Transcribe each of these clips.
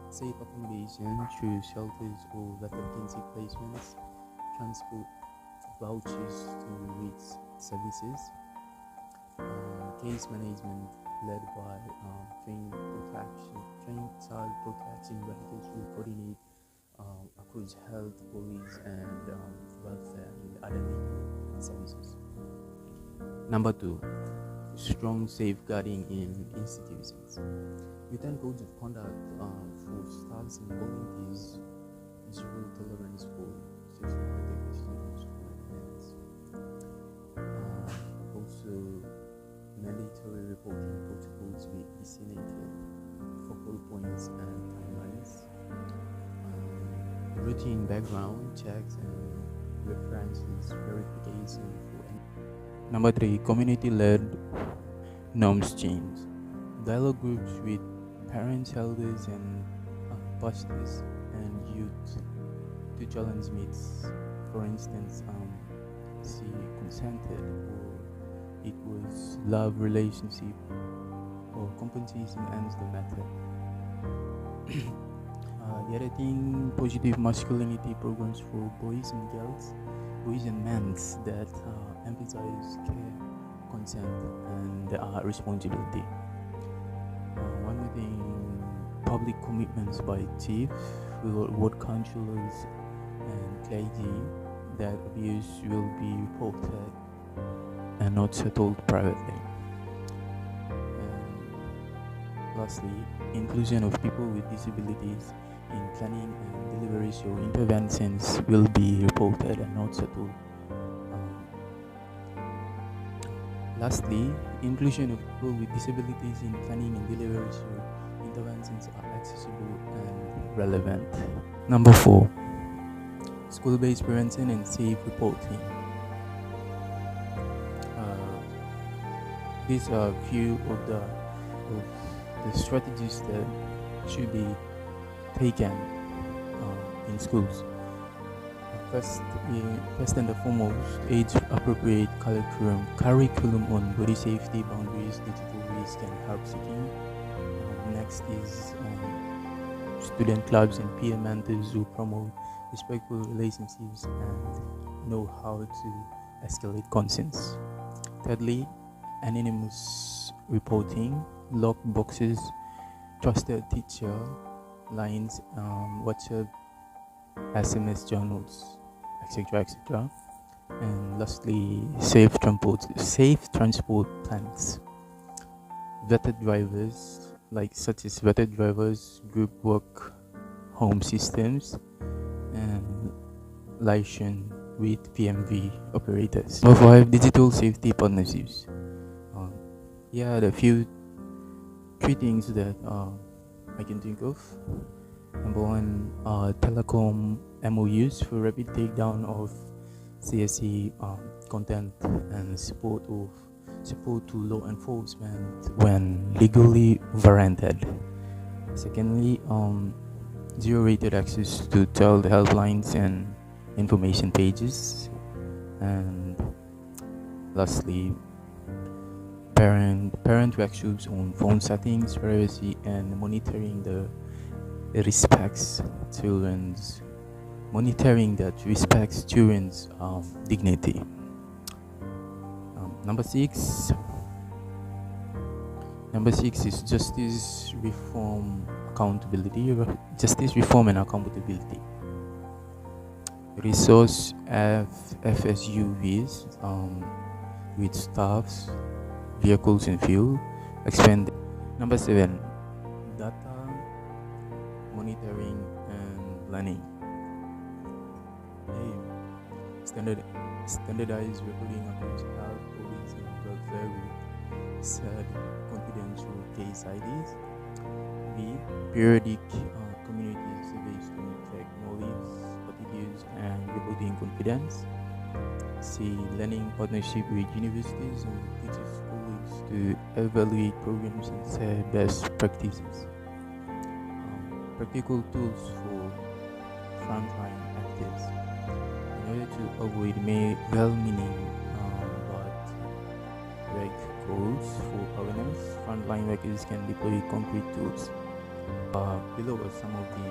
safe accommodation through shelters or vacancy placements, transport vouchers to reach services, case management led by trained child protection workers who coordinate across health, police, and welfare and other legal services. Number two, strong safeguarding in institutions. Written codes of conduct for staffs and volunteers, zero tolerance for sexual protection in school events. Also, mandatory reporting protocols with designated focal points and timelines. Routine background checks and references verification for any. Number three, community-led norms change. Dialogue groups with parents, elders, and pastors and youth to challenge myths. For instance, she consented, or it was love relationship, or compensation ends the matter. The other thing, positive masculinity programs for boys and girls, boys and men that emphasize care, consent, and responsibility. One more thing, public commitments by chiefs, ward councillors, and clergy that abuse will be reported and not settled privately. And lastly, inclusion of people with disabilities in planning and delivery, so interventions will be reported and not settled. Lastly, inclusion of people with disabilities in planning and delivery, so interventions are accessible and relevant. Number four, school-based prevention and safe reporting. These are a few of the strategies that should be taken in schools. First and foremost, age-appropriate curriculum on body safety, boundaries, digital risk, and help seeking. Next is student clubs and peer mentors who promote respectful relationships and know how to escalate concerns. Thirdly, anonymous reporting, lock boxes, trusted teacher lines, WhatsApp, SMS journals, etc. And lastly, safe transport plans. Vetted drivers, such as vetted drivers, group work, home systems, and license with PMV operators. Number five, digital safety partnerships. The three things that I can think of. Number one, telecom MOUs for rapid takedown of CSE content and support to law enforcement when legally warranted. Secondly, zero-rated access to child helplines and information pages. And lastly, parent workshops on phone settings, privacy, and monitoring that respects children's dignity. Number six is justice reform and accountability. Resource FSUVs with staffs, vehicles, and fuel expand. Number seven, data monitoring and planning. Standardized recording across health, police, and welfare with said confidential case IDs. B, periodic community surveys to check knowledge, attitudes, and reporting confidence. C, learning partnership with universities and teachers schools to evaluate programs and share best practices. Practical tools for frontline actors. In order to avoid well-meaning but vague calls for awareness, frontline workers can deploy concrete tools Below are some of the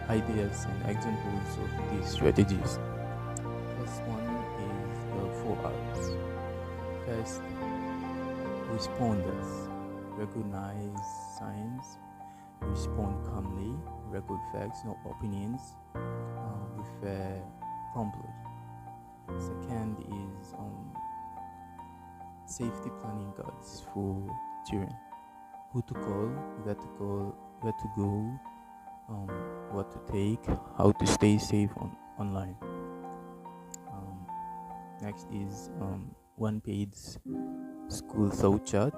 ideas and examples of these strategies. First one is the 4 R's. First, responders. Recognize signs, respond calmly, record facts, not opinions, refer promptly. Second is safety planning guides for children. Who to call, where to go, what to take, how to stay safe online. Next is one-page school thought chart.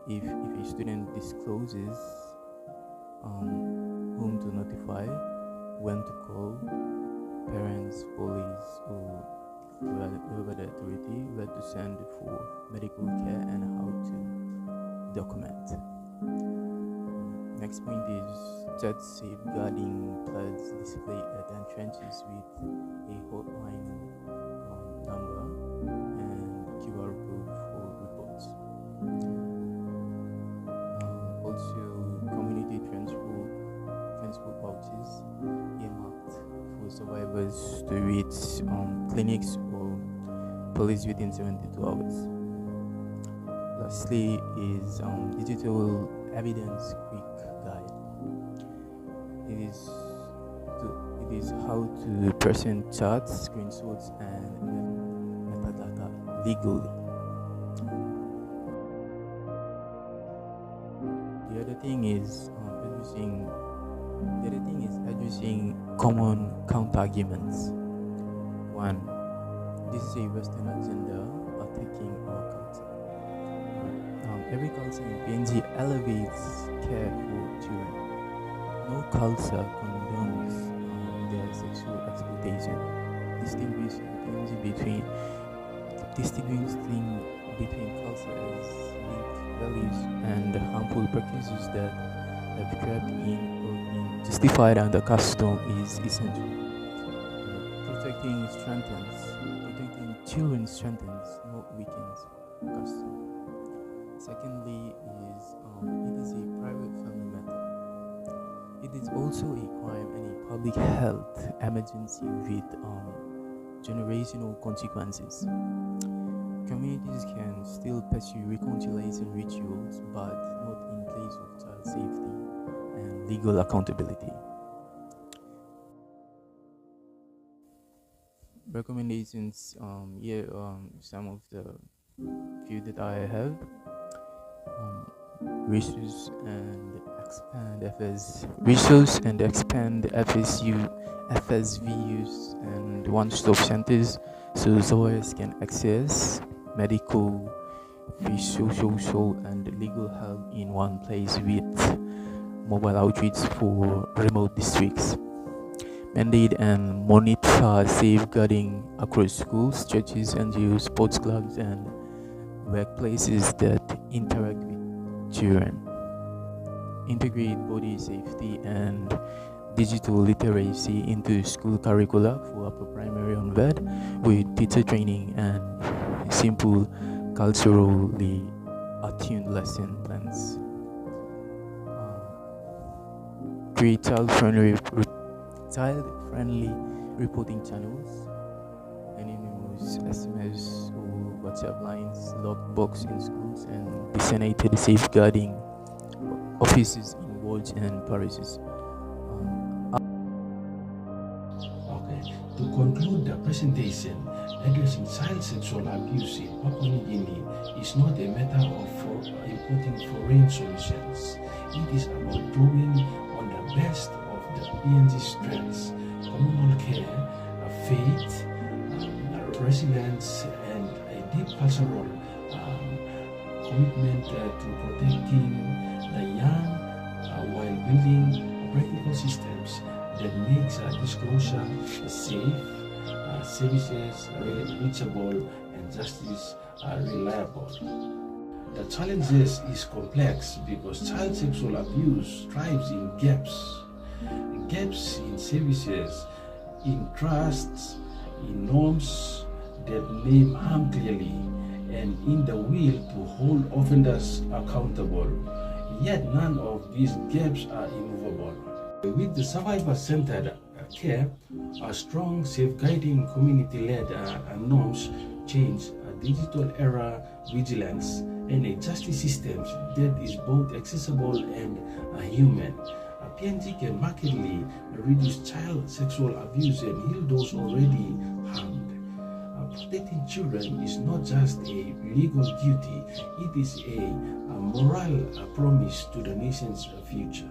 If a student discloses whom to notify, when to call, parents, police, or whoever the authority, where to send for medical care, and how to document. Next point is chat safeguarding plans displayed at entrances with a hotline number and QR code for reports. Also, community transport vouchers earmarked for survivors to reach clinics or police within 72 hours. Lastly is digital evidence quick guide. It is how to present charts, screenshots, and metadata legally. The other thing is addressing common counter-arguments. 1. This is a Western agenda attacking our culture. Every culture in PNG elevates care for children. No culture condones their sexual exploitation. Distinguishing between cultures, weak values, and harmful practices that have crept in or been justified under custom is essential. Protecting children strengthens, not weakens custom. Secondly is it is a private family matter. It is also a crime and a public health emergency with generational consequences. Communities can still pursue reconciliation rituals, but not in place of child safety and legal accountability. Recommendations, some of the few that I have. Resource and expand FSVUs and one-stop centers so survivors can access medical, social, and legal help in one place with mobile outreach for remote districts. Mandate and monitor safeguarding across schools, churches, NGOs, sports clubs, and workplaces that interact with children. Integrate body safety and digital literacy into school curricula for upper primary onward with teacher training and simple culturally attuned lesson plans. Create child-friendly reporting channels, anonymous SMS or WhatsApp lines, lockbox in schools, and designated safeguarding offices in wards and parishes. To conclude the presentation, addressing child sexual abuse in Papua New Guinea is not a matter of importing foreign solutions. It is about drawing on the best of the PNG strengths, communal care, faith, resilience, and a deep cultural commitment to protecting the young while building practical systems that makes disclosure safe, services reachable, and justice reliable. The challenges is complex because child sexual abuse thrives in gaps in services, in trusts, in norms that name harm clearly, and in the will to hold offenders accountable. yet none of these gaps are immovable. With the survivor-centered care, a strong safeguarding community-led norms change, a digital era vigilance, and a justice system that is both accessible and human. PNG can markedly reduce child sexual abuse and heal those already harmed. Protecting children is not just a legal duty, it is a moral promise to the nation's future.